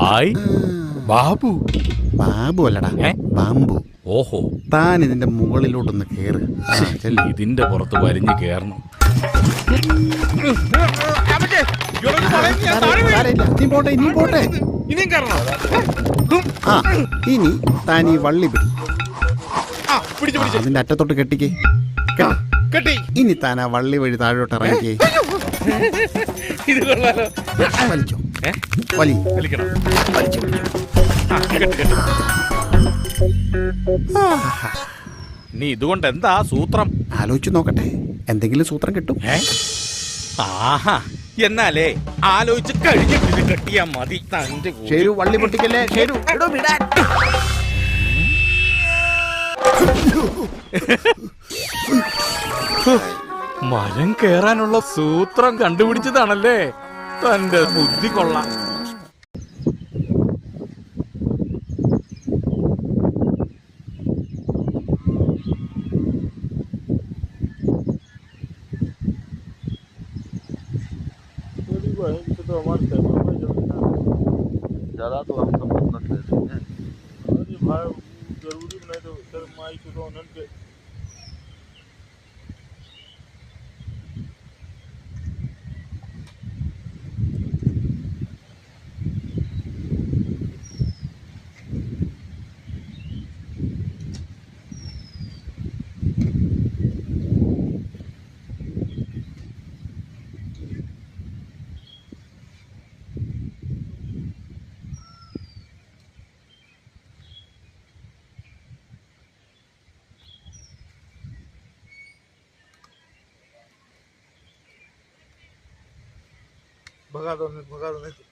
Hi Babu. Babu അല്ലടാ, bamboo. ഓഹോ, താൻ ഇതിന്റെ മുകളിലോട്ടൊന്ന് കേറ്. ഇതിന്റെ പുറത്ത് വലിഞ്ഞു കേറണം. നീ പോട്ടെ, നീ പോട്ടെ. ആ, ഇനി താൻ ഈ വള്ളി അതിന്റെ അറ്റത്തോട്ട് കെട്ടിക്കേ. ഇനി താൻ ആ വള്ളി വഴി താഴോട്ട് ഇറങ്ങിക്കേ. വലിച്ചോ, വലിച്ചോ. നീ ഇതുകൊണ്ട് എന്താ സൂത്രം? ആലോചിച്ചു നോക്കട്ടെ, എന്തെങ്കിലും സൂത്രം കിട്ടും. ആഹാ, എന്നാലേ ആലോചിച്ച് കഴിഞ്ഞിട്ട് കെട്ടിയാ മതി. ഷേരു, വള്ളി പൊട്ടിക്കല്ലേ ഷേരു. മരം കേറാനുള്ള സൂത്രം കണ്ടുപിടിച്ചതാണല്ലേ. തന്റെ ബുദ്ധി കൊള്ളാം. ज़्यादा तो हम सब रख लेते हैं। अरे भाई जरूरी नहीं तो सर माई को उन्हन के भगा दो नहीं